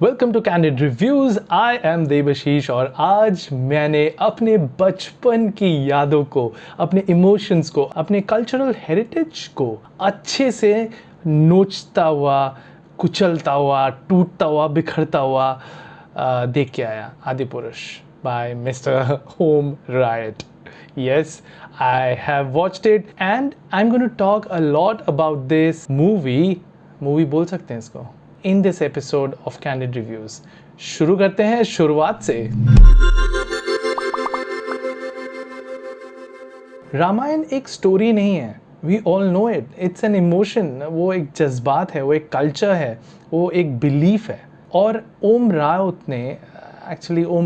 Welcome to Candid Reviews. I am Devashish और आज मैंने अपने बचपन की यादों को, अपने इमोशंस को, अपने कल्चरल हेरिटेज को अच्छे से नोचता हुआ, कुचलता हुआ, टूटता हुआ, बिखरता हुआ देख के आया। Adipurush by mister Om Raut. Yes, I have watched it and I'm going to talk a lot about this movie बोल सकते हैं इसको, in this episode of Candid Reviews। शुरू करते हैं शुरुआत से। रामायण एक स्टोरी नहीं है, we all know it, it's an emotion. वो एक जज्बात है, वो एक कल्चर है, वो एक बिलीफ है। और ओम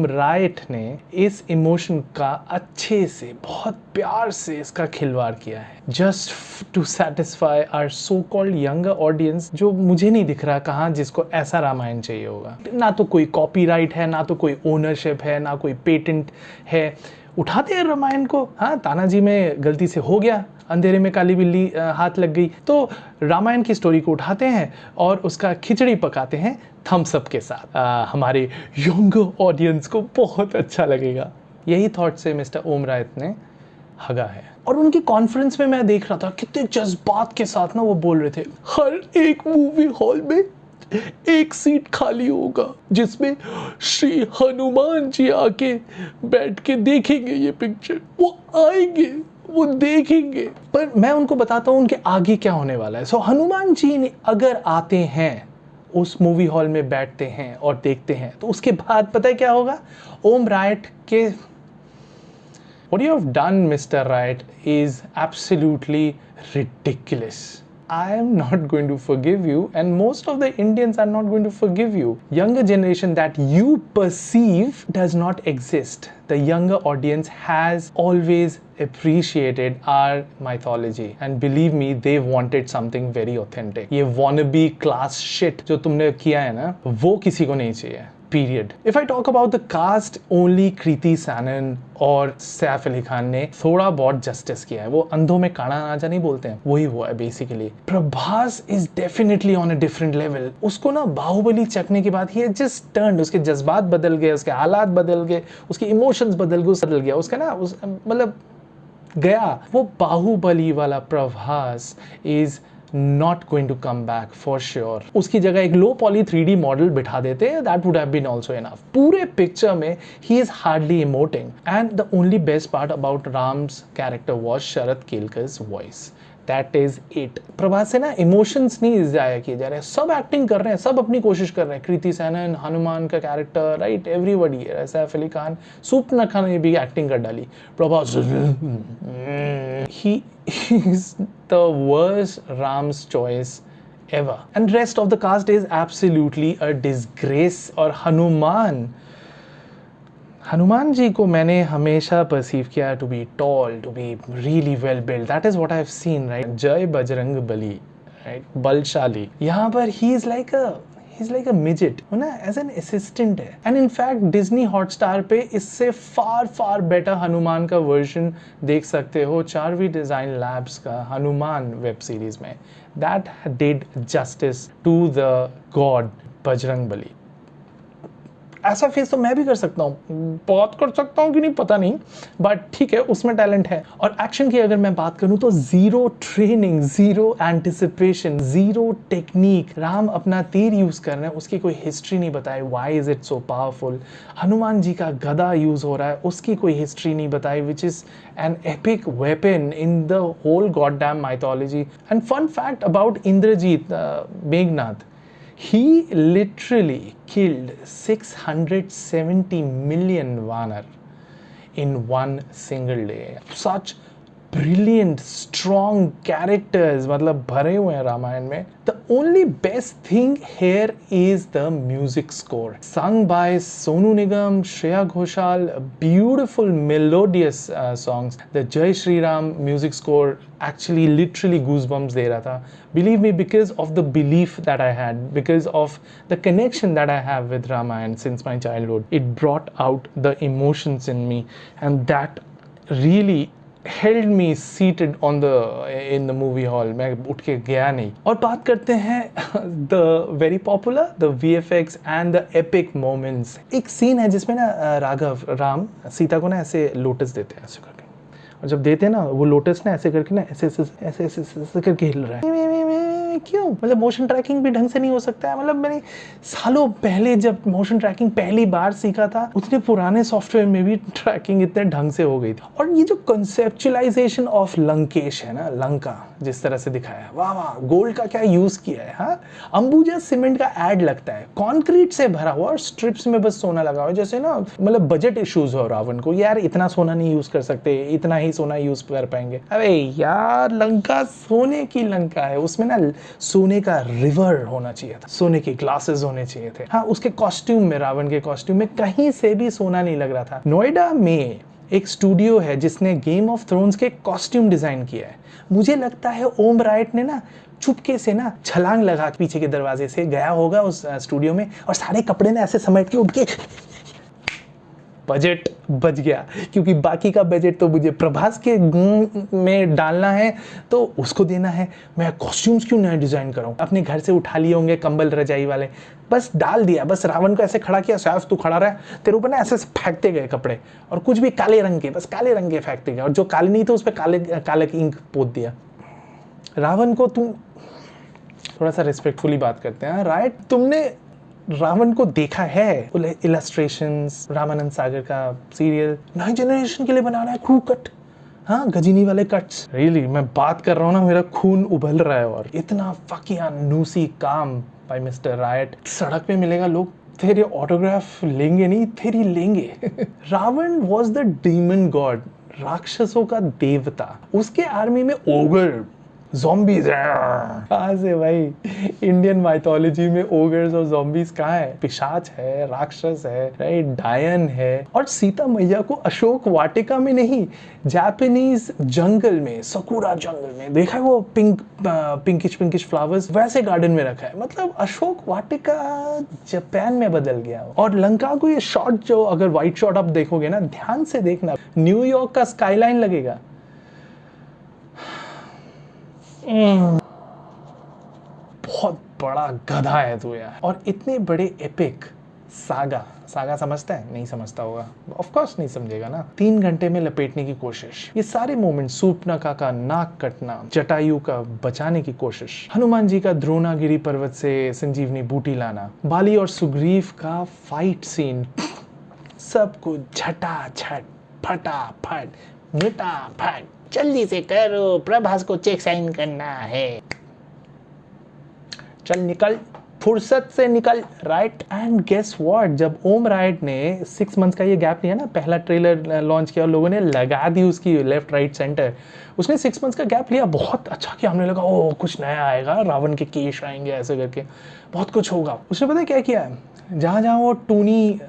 रायट ने इस इमोशन का अच्छे से, बहुत प्यार से इसका खिलवाड़ किया है, just to satisfy our so called younger audience, जो मुझे नहीं दिख रहा कहाँ जिसको ऐसा रामायण चाहिए होगा। ना तो कोई कॉपीराइट है, ना तो कोई ओनरशिप है, ना कोई पेटेंट है। उठाते हैं रामायण को, हाँ तानाजी में गलती से हो गया, अंधेरे में काली बिल्ली हाथ लग गई, तो रामायण की स्टोरी को उठाते हैं और उसका खिचड़ी पकाते हैं थम्स अप के साथ। हमारे यंगर ऑडियंस को बहुत अच्छा लगेगा। यही थॉट से मिस्टर ओम रायत ने हगा है। और उनकी कॉन्फ्रेंस में मैं देख रहा था कितने जज्बात के साथ ना वो बोल रहे थे, हर एक मूवी हॉल में एक सीट खाली होगा जिसमें श्री हनुमान जी आके बैठ के देखेंगे ये पिक्चर। वो आएंगे, वो देखेंगे। पर मैं उनको बताता हूँ उनके आगे क्या होने वाला है। सो हनुमान जी अगर आते हैं, उस मूवी हॉल में बैठते हैं और देखते हैं, तो उसके बाद पता है क्या होगा? ओम रायट के What you have done, Mr. Right, is absolutely ridiculous. I am not going to forgive you, and most of the Indians are not going to forgive you. Younger generation that you perceive does not exist. The younger audience has always appreciated our mythology, and believe me, they wanted something very authentic. ये wannabe class shit जो तुमने किया है ना, वो किसी को नहीं चाहिए। Period. If I talk about the cast, only Kriti Sanon और सैफ अली खान ने थोड़ा बहुत जस्टिस किया है। वो अंधों में काना नाजा नहीं बोलते हैं, वही हुआ है basically. Prabhas is definitely on a different level. उसको ना बाहुबली चखने के बाद ही जस्ट टर्न्ड, उसके जज्बात बदल गए, उसके हालात बदल गए, उसके इमोशंस बदल गए, उसका ना मतलब गया। वो बाहुबली वाला Prabhas is not going to come back for sure। उसकी जगह एक लो पॉली 3D मॉडल बिठा देते, that would have been also enough। पूरे पिक्चर में he is hardly emoting, and the only best part about Ram's character was Sharat Kelkar's voice। That is it। Prabhas से ना emotions नहीं जाया किए जा रहे हैं, सब एक्टिंग कर रहे हैं, सब अपनी कोशिश कर रहे हैं। कृति सैनन, हनुमान का character, right, everybody, Saif Ali Khan, soup न खान ने भी एक्टिंग कर डाली। Prabhas he is the worst Ram's choice ever, and rest of the cast is absolutely a disgrace। और हनुमान जी को मैंने हमेशा परसीव किया to be tall, to be really well build. That is what I have seen, right. जय बजरंग बली, right, बलशाली। यहाँ पर he is like अ मिजिट, है ना, एज एन असिस्टेंट है। एंड इनफैक्ट डिज्नी हॉटस्टार पे इससे फार बेटर हनुमान का वर्जन देख सकते हो, चारवी डिजाइन लैब्स का हनुमान वेब सीरीज में। That did justice to the god Bajrang Bali. ऐसा फेस तो मैं भी कर सकता हूँ, बहुत कर सकता हूँ कि नहीं पता नहीं, बट ठीक है, उसमें टैलेंट है। और एक्शन की अगर मैं बात करूँ तो zero training, zero anticipation, zero technique. Ram अपना तीर यूज कर रहे हैं, उसकी कोई हिस्ट्री नहीं बताई, why is it so powerful. Hanuman ji का गदा यूज हो रहा है, उसकी कोई हिस्ट्री नहीं बताई, which is an epic weapon in the whole god damn mythology. And fun fact about Indrajit Meghnad, he literally killed 670 million Vanar in one single day। Such brilliant, strong characters मतलब भरे हुए हैं रामायण में। The only best thing here is the music score, sung by Sonu Nigam, Shreya Ghoshal, beautiful melodious songs। The Jai Shri Ram music score actually literally goosebumps दे रहा था। Believe me, because of the belief that I had, because of the connection that I have with Ramayana since my childhood, it brought out the emotions in me, and that really held me seated on the in the movie hall. मैं उठ के गया नहीं. और बात करते हैं the very popular, the VFX and the epic moments. एक सीन है जिसमें ना राम सीता को ना ऐसे लोटस देते हैं ऐसे करके, और जब देते हैं ना वो लोटस ना ऐसे करके ना ऐसे करके हिल रहा है. क्यों? मतलब मोशन ट्रैकिंग भी ढंग से नहीं हो सकता है. मतलब मैंने सालों पहले जब मोशन ट्रैकिंग पहली बार सीखा था, उतने पुराने सॉफ्टवेयर में भी ट्रैकिंग इतने ढंग से हो गई थी. और ये जो कंसेप्चुअलाइजेशन ऑफ लंकेश है ना, लंका जिस तरह से दिखाया है, वाह वाह, गोल्ड का क्या यूज किया है. हाँ, अंबुजा सीमेंट का ऐड लगता है, कंक्रीट से भरा हुआ और स्ट्रिप्स में बस सोना लगा हुआ. जैसे ना मतलब बजट इश्यूज हो रावण को, यार इतना सोना नहीं यूज कर सकते, इतना ही सोना यूज कर पाएंगे. अबे यार, लंका सोने की लंका है, उसमें ना सोने का रिवर होना चाहिए था, सोने के ग्लासेस होने चाहिए थे. हाँ, उसके कॉस्ट्यूम में, रावण के कॉस्ट्यूम में कहीं से भी सोना नहीं लग रहा था. नोएडा में एक स्टूडियो है जिसने गेम ऑफ थ्रोन्स के कॉस्ट्यूम डिजाइन किया है. मुझे लगता है ओम राइट ने ना चुपके से ना छलांग लगा के पीछे के दरवाजे से गया होगा उस स्टूडियो में, और सारे कपड़े ना ऐसे समेट के उठ के, बजट बच गया. क्योंकि बाकी का बजट तो मुझे प्रभास के में डालना है तो उसको देना है. मैं कॉस्ट्यूम्स क्यों नया डिजाइन कराऊं? अपने घर से उठा लिए होंगे कंबल रजाई वाले, बस डाल दिया. बस रावण को ऐसे खड़ा किया, सैफ तू खड़ा रहा, तेरे ऊपर ना ऐसे फेंकते गए कपड़े, और कुछ भी काले रंग के, बस काले रंग के फेंकते गए, और जो काले नहीं थे उस पर काले इंक पोत दिया. रावण को तुम थोड़ा सा रिस्पेक्टफुली बात करते हैं, राइट? तुमने रावण को देखा है? इलस्ट्रेशंस, रामानंद सागर का सीरियल नई जनरेशन के लिए बना रहा है, क्रू कट, हाँ, गजनी वाले कट्स. रियली मैं बात कर रहा हूँ ना, मेरा खून उबल रहा है. और इतना फकिया नूसी काम बाय मिस्टर रायट. सड़क पे मिलेगा, लोग तेरे ऑटोग्राफ लेंगे नहीं, तेरी लेंगे. Ravan was the demon god, राक्षसों का देवता. उसके आर्मी में ओगर, ज़ॉम्बीज, कहाँ से भाई? इंडियन माइथोलॉजी में ओगर्स और ज़ॉम्बीज कहाँ है? पिशाच है, राक्षस है, राइट, डायन है. और सीता मैया को अशोक वाटिका में नहीं, जापानीज जंगल में, सकुरा जंगल में, देखा है वो पिंकिश फ्लावर्स, वैसे गार्डन में रखा है. मतलब अशोक वाटिका जापान में बदल गया. और लंका को ये शॉट, जो अगर वाइट शॉट आप देखोगे ना, ध्यान से देखना, न्यूयॉर्क का स्काईलाइन लगेगा. बहुत बड़ा गधा है तू यार. और इतने बड़े एपिक सागा समझता है? नहीं समझता होगा, ऑफ कोर्स नहीं समझेगा ना. 3 घंटे में लपेटने की कोशिश, ये सारे मोमेंट, सूर्पनखा का नाक कटना, जटायु का बचाने की कोशिश, हनुमान जी का द्रोणागिरी पर्वत से संजीवनी बूटी लाना, बाली और सुग्रीव का फाइट सीन, सब कुछ झटाझट, फटाफट, मुटाफट, जल्दी से करो, प्रभास को चेक साइन करना है, चल निकल, फुर्सत से निकल, राइट. एंड गेस व्हाट, जब ओम राइट ने 6 मंथ्स का ये गैप लिया ना, पहला ट्रेलर लॉन्च किया और लोगों ने लगा दी उसकी लेफ्ट राइट सेंटर, उसने 6 मंथ्स का गैप लिया, बहुत अच्छा किया. हमने लगा ओ कुछ नया आएगा, रावण के केश आएंगे, ऐसे करके बहुत कुछ होगा. उसने पता है क्या किया है? जहाँ वो टूनी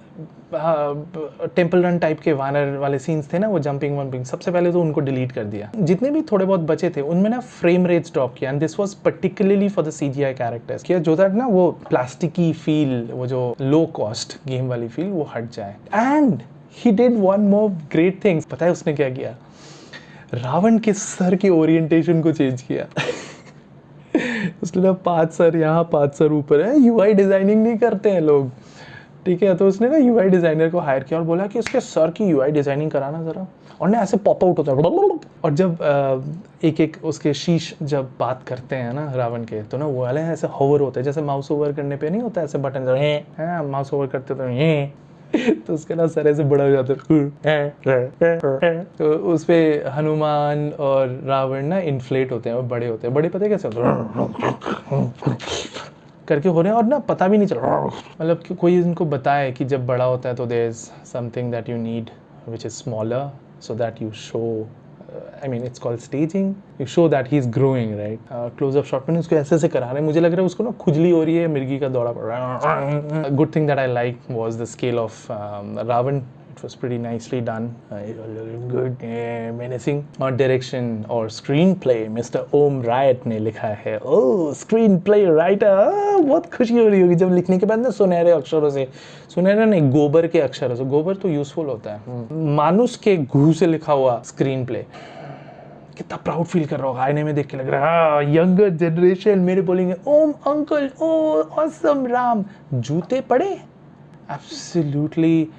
टेम्पल रन टाइप के वानर वाले सीन्स थे ना, वो जंपिंग, सबसे पहले तो उनको डिलीट कर दिया. जितने भी थोड़े बहुत बचे थे उनमें ना फ्रेम रेट्स ड्रॉप किया. And this was particularly for the CGI characters, किया जो था ना वो प्लास्टिकी फील, वो जो लो कॉस्ट गेम वाली फील, वो हट जाए. And he did one more great thing. पता है उसने क्या किया? रावण के सर के ओरिएंटेशन को चेंज किया. उसने ना 5 सर यहाँ, 5 सर ऊपर है. यूआई डिजाइनिंग नहीं करते हैं लोग, ठीक है? तो उसने ना यूआई डिजाइनर को हायर किया और बोला कि इसके सर की यूआई डिजाइनिंग कराना जरा. और ना ऐसे पॉप आउट होता है, और जब एक उसके शीश जब बात करते हैं ना रावण के, तो ना वो वाले ऐसे होवर होते हैं, जैसे माउस ओवर करने पे नहीं होता ऐसे बटन, है माउस ओवर करते तो उसका ना सर ऐसे बड़ा हो जाता है. तो उस पे हनुमान और रावण ना इन्फ्लेट होते हैं और बड़े होते हैं. बड़े पता है कैसे होते करके हो रहे हैं, और ना पता भी नहीं चल रहा, मतलब कि कोई इनको बताए कि जब बड़ा होता है तो there is something that you need which is smaller, so that you show, I mean it's called staging, you show that he is growing, right. Close up shot में उसको ऐसे करा रहे हैं. मुझे लग रहा है उसको ना खुजली हो रही है, मिर्गी का दौरा पड़ रहा है. Good thing that I like was the scale of Ravan. It was pretty nicely done. Good, menacing. और डायरेक्शन और screenplay mister Om Raut ने लिखा है. ओह, स्क्रीन प्ले राइटर, बहुत खुशी हो रही होगी जब लिखने के बाद ना सुनहरे अक्षरों से, सुनहरे नहीं, गोबर के अक्षरों से. गोबर तो यूजफुल होता है. मानुष के घू से लिखा हुआ स्क्रीन प्ले. कितना प्राउड फील कर रहा होगा, आईने में देख के लग रहा है हाँ यंगर जनरेशन, मेरे बोलेंगे ओम अंकल, ओ ऑसम राम, जूते पड़े. Absolutely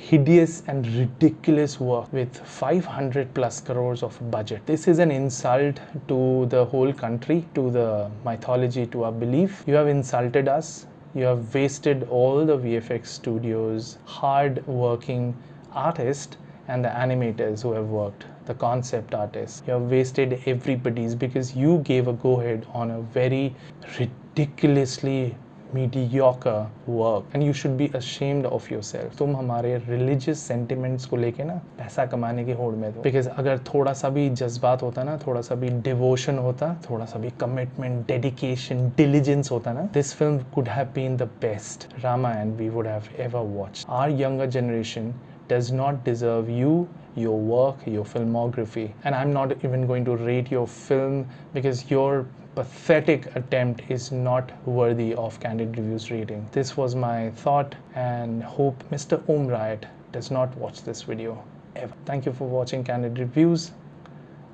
hideous and ridiculous work with 500 plus crores of budget. This is an insult to the whole country, to the mythology, to our belief. You have insulted us. You have wasted all the VFX studios, hard working artists and the animators who have worked, the concept artists. You have wasted everybody's because you gave a go ahead on a very ridiculously mediocre work and you should be ashamed of yourself. तुम हमारे religious sentiments को लेके ना पैसा कमाने की होड़ में दो, because अगर थोड़ा सा भी जज्बात होता ना, थोड़ा सा भी devotion होता, थोड़ा सा भी commitment, dedication, diligence होता ना, this film could have been the best Ramayana we would have ever watched. Our younger generation does not deserve you, your work, your filmography, and I'm not even going to rate your film because your pathetic attempt is not worthy of Candid Reviews rating. This was my thought and hope Mr. Om Riot does not watch this video ever. Thank you for watching Candid Reviews.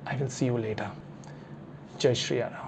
I will see you later. Jai Shri Ram.